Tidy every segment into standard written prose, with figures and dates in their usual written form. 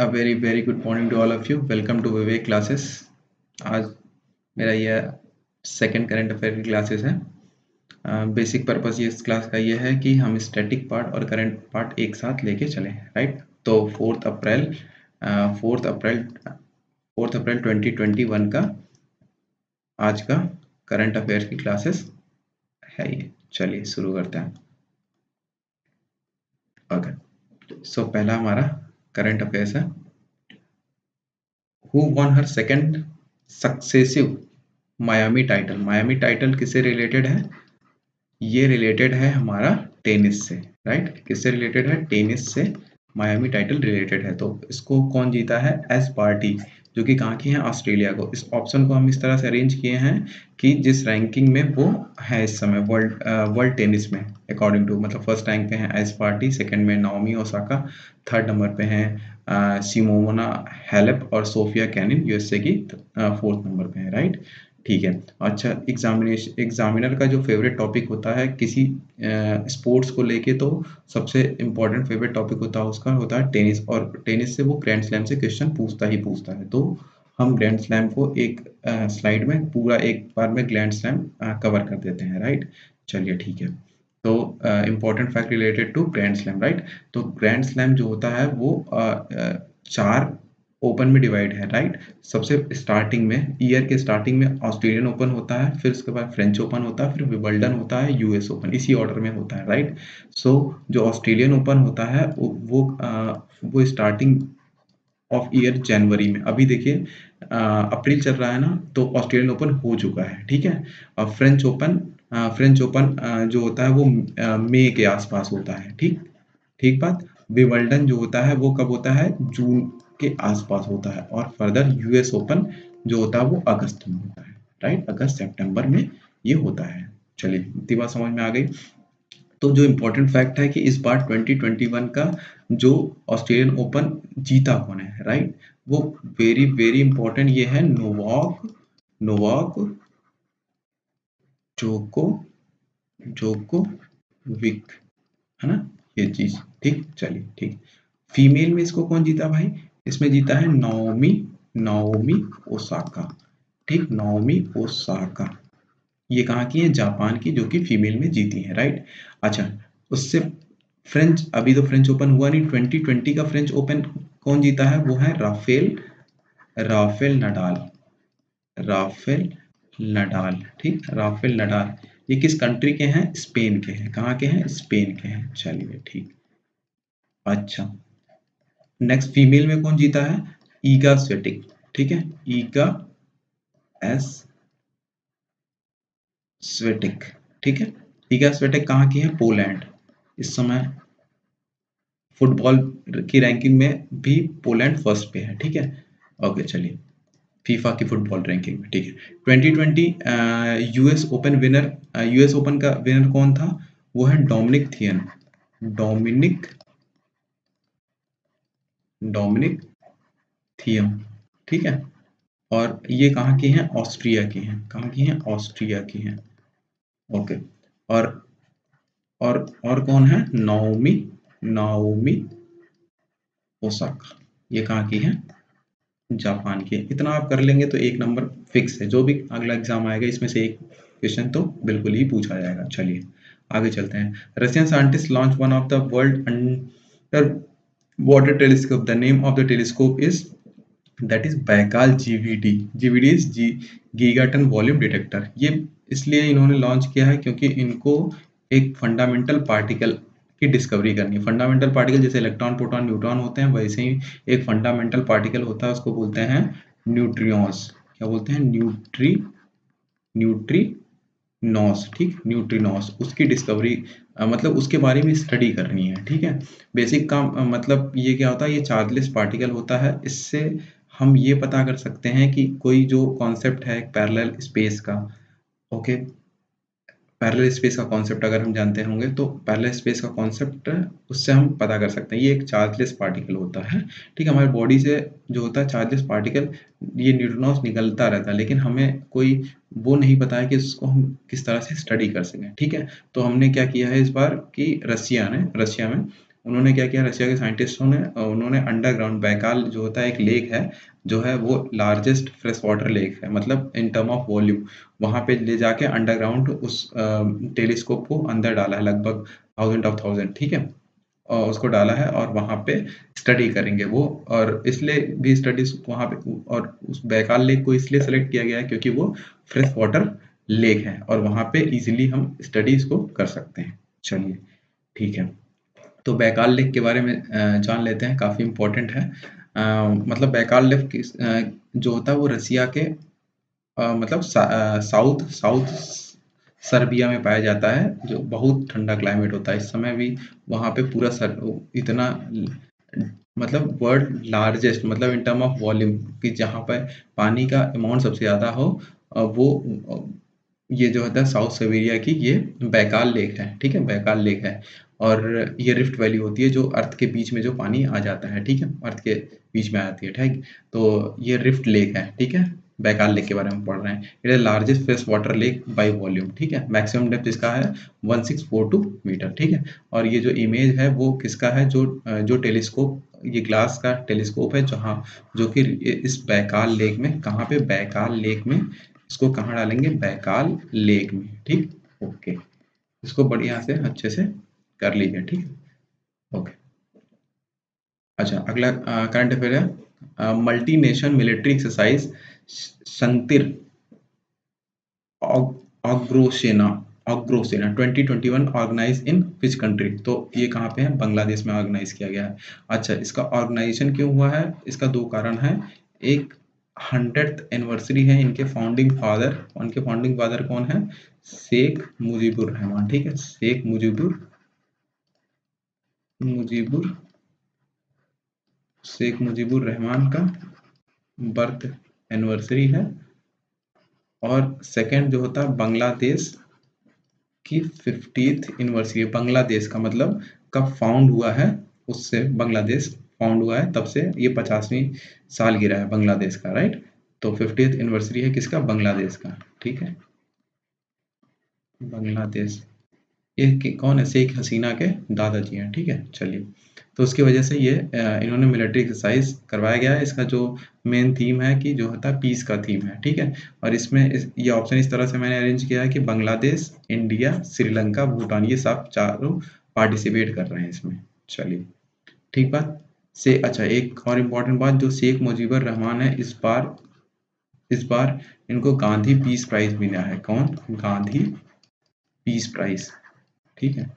A very good morning to all of you. Welcome to Vivek classes. आज मेरा यह second current affair की classes है। Basic purpose ये इस क्लास का ये है कि हम स्टैटिक पार्ट और करंट पार्ट एक साथ लेके चलें, राइट। तो 4 अप्रैल 2021 का आज का करंट अफेयर की क्लासेस है ये। चलिए शुरू करते हैं। ओके, सो पहला हमारा करंट अफेयर्स है। Who won her second successive Miami title? Miami title किससे रिलेटेड है? ये रिलेटेड है हमारा टेनिस से, राइट। किससे रिलेटेड है? टेनिस से मायामी टाइटल रिलेटेड है। तो इसको कौन जीता है? एस पार्टी, जो कि कहाँ की है? ऑस्ट्रेलिया को। इस ऑप्शन को हम इस तरह से अरेंज किए हैं कि जिस रैंकिंग में वो है इस समय वर्ल्ड टेनिस में अकॉर्डिंग टू, मतलब फर्स्ट रैंक पे है एस पार्टी, सेकंड में नाओमी ओसाका, थर्ड नंबर पे है सिमोना हैलेप और सोफिया कैनिन यूएसए की फोर्थ नंबर पे है, राइट। ठीक है। अच्छा, एग्जामिनर का जो फेवरेट टॉपिक होता है किसी स्पोर्ट्स को लेके, तो सबसे इम्पोर्टेंट फेवरेट टॉपिक होता है टेनिस। और टेनिस से वो ग्रैंड स्लैम से क्वेश्चन पूछता है। तो हम ग्रैंड स्लैम को एक स्लाइड में पूरा एक बार में ग्रैंड स्लैम कवर कर देते हैं, राइट। चलिए ठीक है। तो important fact related to grand slam, right. तो ग्रैंड स्लैम जो होता है वो 4 ओपन में डिवाइड है, राइट। सबसे स्टार्टिंग में, ईयर के स्टार्टिंग में ऑस्ट्रेलियन ओपन होता है, फिर उसके बाद फ्रेंच ओपन होता है, फिर विंबलडन होता है, यूएस ओपन, इसी ऑर्डर में होता है, राइट। सो जो ऑस्ट्रेलियन ओपन होता है वो स्टार्टिंग ऑफ ईयर जनवरी में, अभी देखिए अप्रैल चल रहा है ना, तो ऑस्ट्रेलियन ओपन हो चुका है, ठीक है। और फ्रेंच ओपन जो होता है वो मई के आसपास होता है, ठीक ठीक बात। विंबलडन जो होता है वो कब होता है? जून के आसपास होता है। और फर्दर यूएस ओपन जो होता है वो अगस्त में होता है, राइट। अगस्त सितंबर में ये होता है। चलिए इतनी बात समझ में आ गई। तो जो इम्पोर्टेंट फैक्ट है कि इस बार 2021 का जो ऑस्ट्रेलियन ओपन जीता कौन है, राइट, वो वेरी इंपॉर्टेंट ये है नोवाक जोकोविक, है ना, ये चीज, ठीक। चलिए ठीक। फीमेल में इसको कौन जीता भाई? इसमें जीता है नाओमी ओसाका, ठीक। नाओमी ओसाका ये कहाँ की है? जापान की, जो कि फीमेल में जीती है, राइट। अच्छा, उससे फ्रेंच, अभी तो फ्रेंच ओपन हुआ नहीं, 2020 का फ्रेंच ओपन कौन जीता है? वो है राफेल नडाल, ठीक। राफेल नडाल ये किस कंट्री के हैं? स्पेन के हैं। कहाँ के हैं? स्पेन के हैं। चलिए ठीक। अच्छा, नेक्स्ट फीमेल में कौन जीता है? ईगा स्वेटिक, ठीक है। ईगा एस स्वेटिक, ठीक है। ईगा स्वेटिक कहाँ की है? पोलैंड। इस समय फुटबॉल की रैंकिंग में भी पोलैंड फर्स्ट पे है, ठीक है। ओके चलिए, फीफा की फुटबॉल रैंकिंग में, ठीक है। 2020 यूएस ओपन का विनर कौन था? वो है डोमिनिक थियम, ठीक है। और ये कहाँ की हैं? ऑस्ट्रिया की हैं। कहाँ की हैं? ऑस्ट्रिया की हैं। ओके। और और कौन है? नाओमी ओसाका, ये कहाँ की है? जापान की। इतना आप कर लेंगे तो एक नंबर फिक्स है। जो भी अगला एग्जाम आएगा इसमें से एक क्वेश्चन तो बिल्कुल ही पूछा जाएगा। चलिए आगे चलते हैं। Russian scientist launch one of the world under water telescope. The name of the telescope is that is Baikal GVD. GVD is gigaton volume detector. ये इसलिए इन्होंने लॉन्च किया है क्योंकि इनको एक फंडामेंटल पार्टिकल की डिस्कवरी करनी है। फंडामेंटल पार्टिकल जैसे इलेक्ट्रॉन, प्रोटॉन, न्यूट्रॉन होते हैं, वैसे ही एक फंडामेंटल पार्टिकल होता है, उसको बोलते हैं न्यूट्रिनोस। क्या बोलते हैं? न्यूट्रिनोस, ठीक। न्यूट्रिनोस, उसकी डिस्कवरी मतलब उसके बारे में स्टडी करनी है, ठीक है। बेसिक काम मतलब ये क्या होता है? ये चार्जलेस पार्टिकल होता है। इससे हम ये पता कर सकते हैं कि कोई जो कॉन्सेप्ट है पैरेलल स्पेस का, ओके, पैरेलल स्पेस का कॉन्सेप्ट अगर हम जानते होंगे तो पैरेलल स्पेस का कॉन्सेप्ट उससे हम पता कर सकते हैं। ये एक चार्जलेस पार्टिकल होता है, ठीक है। हमारे बॉडी से जो होता है चार्जलेस पार्टिकल, ये न्यूट्रॉन्स निकलता रहता है, लेकिन हमें कोई वो नहीं पता है कि उसको हम किस तरह से स्टडी कर सकें, ठीक है। तो हमने क्या किया है इस बार कि रशिया में उन्होंने क्या किया, रशिया के साइंटिस्टों ने उन्होंने अंडरग्राउंड बैकाल जो होता है एक लेक है, जो है वो लार्जेस्ट फ्रेश वाटर लेक है, मतलब इन टर्म ऑफ वॉल्यूम। वहाँ पे ले जाके अंडरग्राउंड उस टेलीस्कोप को अंदर डाला है, लगभग थाउजेंड ऑफ थाउजेंड, ठीक है। उसको डाला है और वहाँ पे स्टडी करेंगे वो, और इसलिए भी स्टडीज वहाँ पे, और उस बैकाल लेक को इसलिए सेलेक्ट किया गया है क्योंकि वो फ्रेश वाटर लेक है और वहाँ पे इजीली हम स्टडीज को कर सकते हैं। चलिए ठीक है, तो बैकाल लेक के बारे में जान लेते हैं, काफ़ी इम्पोर्टेंट है। मतलब बैकाल लेक जो होता है वो रसिया के मतलब साउथ साउथ सर्बिया में पाया जाता है, जो बहुत ठंडा क्लाइमेट होता है इस समय भी वहाँ पे पूरा सर इतना मतलब वर्ल्ड लार्जेस्ट, मतलब इन टर्म ऑफ वॉल्यूम कि जहाँ पर पानी का अमाउंट सबसे ज़्यादा हो, वो ये जो होता है साउथ सिबेरिया की ये बैकाल लेक है, ठीक है, बैकाल लेक है। और ये रिफ्ट वैली होती है जो अर्थ के बीच में जो पानी आ जाता है, ठीक है, अर्थ के बीच में आती है, ठीक। तो ये रिफ्ट लेक है, ठीक है, बैकाल लेक के बारे में पढ़ रहे हैं। It is largest fresh water lake by volume, ठीक है, मैक्सिमम डेप्थ इसका है 1642 मीटर, ठीक है। और ये जो इमेज है वो किसका है, जो टेलीस्कोप, ये ग्लास का टेलीस्कोप है जहाँ, जो कि इस बैकाल लेक में, कहाँ पे, बैकाल लेक में, इसको कहाँ डालेंगे, बैकाल लेक में, ठीक। ओके, इसको बढ़िया से अच्छे से कर लीजिए, ठीक है, ओके। अच्छा, अगला करंट अफेयर है, मल्टी नेशन मिलिट्री एक्सरसाइज संतिर ऑग्रोसेना ऑग्रोसेना 2021 ऑर्गेनाइज इन विच कंट्री, तो ये कहाँ पे है, बांग्लादेश में ऑर्गेनाइज किया गया है। अच्छा, इसका ऑर्गेनाइजेशन क्यों हुआ है, इसका दो कारण है। एक 100th एनिवर्सरी है इनके फाउंडिंग फादर, उनके फाउंडिंग फादर कौन है, शेख मुजीबुर रहमान, ठीक है, शेख मुजीबुर मुजीबुर शेख मुजीबुर रहमान का बर्थ एनिवर्सरी है। और सेकंड जो होता है बांग्लादेश की 50th एनिवर्सरी, बांग्लादेश का मतलब कब फाउंड हुआ है, उससे बांग्लादेश फाउंड हुआ है तब से ये 50वीं साल गिरा है बांग्लादेश का, राइट। तो 50th एनिवर्सरी है किसका, बांग्लादेश का, ठीक है, बांग्लादेश। ये कौन है, शेख हसीना के दादाजी हैं, ठीक है। चलिए, तो उसकी वजह से ये इन्होंने मिलिट्री एक्सरसाइज करवाया गया है। इसका जो मेन थीम है कि जो होता है पीस का थीम है, ठीक है। और इसमें ये ऑप्शन इस तरह से मैंने अरेंज किया है कि बांग्लादेश, इंडिया, श्रीलंका, भूटान, ये सब चारों पार्टिसिपेट कर रहे हैं इसमें। चलिए, ठीक बात से। अच्छा, एक और इम्पोर्टेंट बात, जो शेख मुजीबुर रहमान है, इस बार इनको गांधी पीस प्राइज मिला है। कौन, गांधी पीस प्राइज, ठीक है,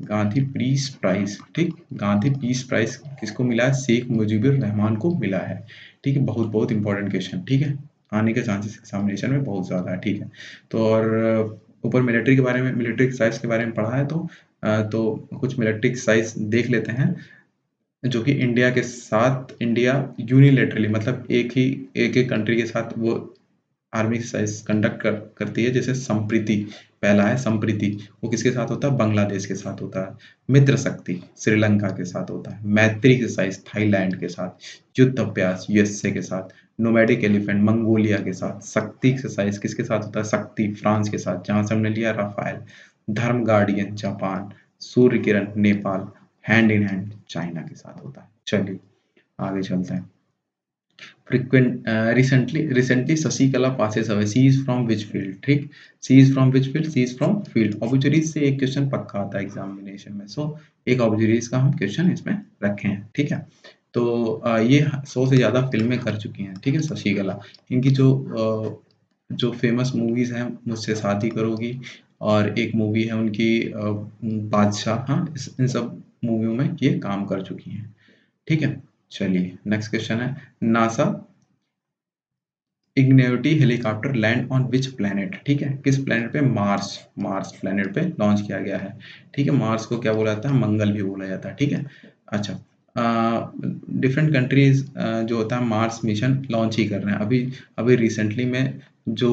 गांधी पीस प्राइज, ठीक, गांधी पीस प्राइज किसको मिला है, शेख मुजीबुर रहमान को मिला है, ठीक है। बहुत बहुत इंपॉर्टेंट क्वेश्चन, ठीक है, आने के चांसेस एग्जामिनेशन में बहुत ज़्यादा है, ठीक है। तो और ऊपर मिलिट्री के बारे में, मिलिट्री एक्सरसाइज के बारे में पढ़ा है, तो कुछ मिलिट्री एक्सरसाइज देख लेते हैं, जो कि इंडिया के साथ, इंडिया यूनिलेटरली, मतलब एक एक कंट्री के साथ वो आर्मी एक्सरसाइज कंडक्ट करती है। जैसे संप्रीति, पहला है संप्रीति, वो किसके साथ होता है, बांग्लादेश के साथ होता है। मित्र शक्ति श्रीलंका के साथ होता है। मैत्री एक्सरसाइज थाईलैंड के साथ। युद्ध अभ्यास यूएसए के साथ। नोमैडिक एलिफेंट मंगोलिया के साथ। शक्ति एक्सरसाइज किसके साथ होता है, शक्ति फ्रांस के साथ, जहां से हमने लिया राफेल। धर्म guardian Japan. Surya Kiran Nepal. Hand in hand China के साथ होता है। चलिए आगे चलते हैं। Recently Sasikala passes away, she is from which field, ठीक, she is from which field, she is from field। ऑब्जरीज से एक क्वेश्चन पक्का आता है एग्जामिनेशन में, सो एक ऑब्जरीज का हम क्वेश्चन इसमें रखे हैं, ठीक है। तो ये 100 से ज्यादा फिल्में कर चुकी हैं, ठीक है, शशिकला। इनकी जो फेमस मूवीज हैं, मुझसे शादी करोगी, और एक मूवी है उनकी बादशाह, हाँ, इन सब मूवियों में ये काम कर चुकी हैं, ठीक है। चलिए नेक्स्ट क्वेश्चन है, NASA ingenuity helicopter land on which planet, ठीक है, किस प्लेनेट पे, मार्स, मार्स प्लेनेट पे लॉन्च किया गया है, ठीक है। मार्स को क्या बोला जाता है, मंगल भी बोला जाता है, ठीक है। अच्छा, डिफरेंट कंट्रीज जो होता है मार्स मिशन लॉन्च ही कर रहे हैं। अभी अभी रिसेंटली में जो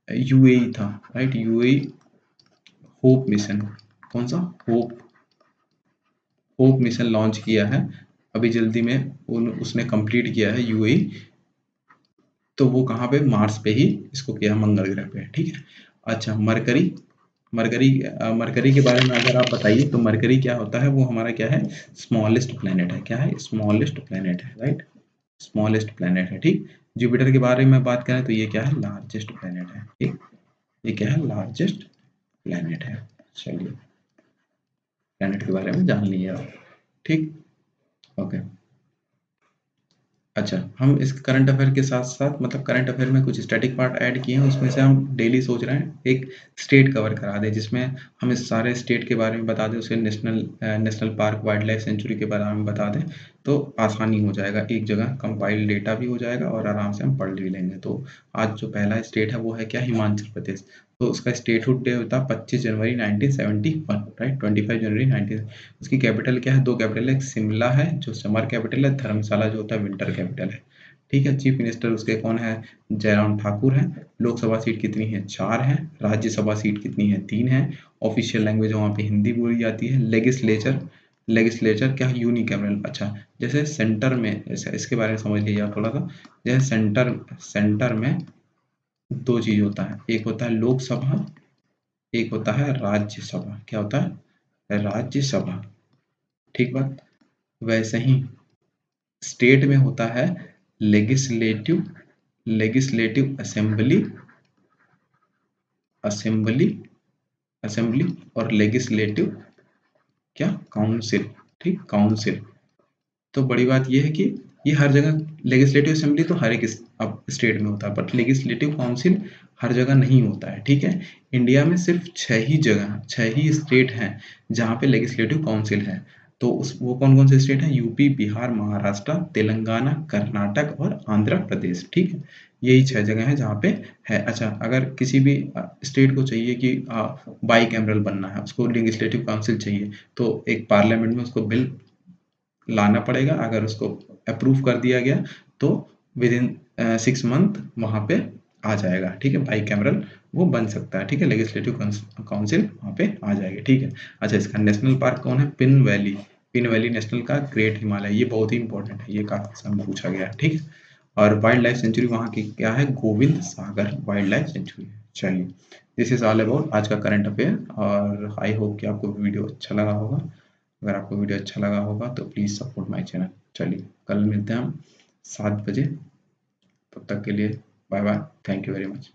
यूएई था, राइट, यूएई होप मिशन, कौन सा, होप होप मिशन लॉन्च किया है अभी जल्दी में, उसने कंप्लीट किया है यूएई। तो वो कहाँ पे, मार्स पे ही इसको किया, मंगल ग्रह पे, ठीक है। अच्छा, मरकरी मरकरी के बारे में अगर आप बताइए तो मरकरी क्या होता है, वो हमारा क्या है, स्मॉलेस्ट प्लेनेट है। क्या है, स्मॉलेस्ट प्लेनेट है, राइट, स्मॉलेस्ट प्लेनेट है, ठीक। जुपिटर के बारे में बात करें तो ये क्या है, लार्जेस्ट प्लेनेट है, ठीक, ये क्या है, लार्जेस्ट प्लेनेट है। चलिए, प्लेनेट के बारे में जान लिया, ठीक, ओके। अच्छा, हम इस करंट अफेयर के साथ साथ मतलब करंट अफेयर में कुछ स्टैटिक पार्ट ऐड किए हैं, उसमें से हम डेली सोच रहे हैं एक स्टेट कवर करा दें, जिसमें हम इस सारे स्टेट के बारे में बता दें, उसे national park, wild life sanctuary के बारे में बता दें, तो आसानी हो जाएगा, एक जगह कंपाइल डेटा भी हो जाएगा और आराम से हम पढ़ भी लेंगे। तो आज जो पहला स्टेट है वो है क्या, हिमाचल प्रदेश। तो उसका स्टेटहुड डे होता है 25 जनवरी 1971, राइट, 25 जनवरी 19। उसकी कैपिटल क्या है, दो कैपिटल है, एक शिमला है जो समर कैपिटल है, धर्मशाला जो होता है विंटर कैपिटल है, ठीक है। चीफ मिनिस्टर उसके कौन है, जयराम ठाकुर है। लोकसभा सीट कितनी है, 4 है। राज्यसभा सीट कितनी है, 3 है। ऑफिशियल लैंग्वेज वहाँ पे हिंदी बोली जाती है। लेगिस्लेचर, लेगिस्लेचर क्या है, यूनिकैमरल। अच्छा, जैसे सेंटर में, जैसे इसके बारे में समझ लीजिए आप थोड़ा सा, जैसे सेंटर में दो चीज होता है, एक होता है लोकसभा, एक होता है राज्यसभा। क्या होता है, राज्यसभा, ठीक बात। वैसे ही स्टेट में होता है legislative, legislative assembly, assembly, assembly और लेगिस्लेटिव क्या, काउंसिल, ठीक, काउंसिल। तो बड़ी बात यह है कि ये हर जगह, लेगिस्लेटिव असेंबली तो हर एक अब स्टेट में होता है, बट लेगिस्लेटिव काउंसिल हर जगह नहीं होता है, ठीक है। इंडिया में सिर्फ 6 ही जगह, 6 ही स्टेट हैं जहाँ पे लेगिस्लेटिव काउंसिल है। तो उस वो कौन कौन से स्टेट हैं, यूपी, बिहार, महाराष्ट्र, तेलंगाना, कर्नाटक और आंध्र प्रदेश, ठीक है। यही 6 जगह हैं जहाँ पे है। अच्छा, अगर किसी भी स्टेट को चाहिए कि बाई कैमरल बनना है, उसको लेगिस्लेटिव काउंसिल चाहिए, तो एक पार्लियामेंट में उसको बिल लाना पड़ेगा। अगर उसको अप्रूव कर दिया गया तो विद इन 6 मंथ वहाँ पे आ जाएगा, ठीक है, बाई कैमरल वो बन सकता है, ठीक है, लेजिस्लेटिव काउंसिल वहाँ पे आ जाएगी, ठीक है। अच्छा, इसका नेशनल पार्क कौन है, pin valley, pin valley national का ग्रेट हिमालय, ये बहुत ही इंपॉर्टेंट है, ये काफी समय पूछा गया है, ठीक है। और वाइल्ड लाइफ सेंचुरी वहाँ की क्या है, गोविंद सागर वाइल्ड लाइफ सेंचुरी। चलिए, दिस इज ऑल अबाउट आज का करंट अफेयर, और आई होप कि आपको वीडियो अच्छा लगा होगा। अगर आपको वीडियो अच्छा लगा होगा तो प्लीज़ सपोर्ट माय चैनल। चलिए, कल मिलते हैं हम 7 बजे, तब तक के लिए bye bye, thank you very much.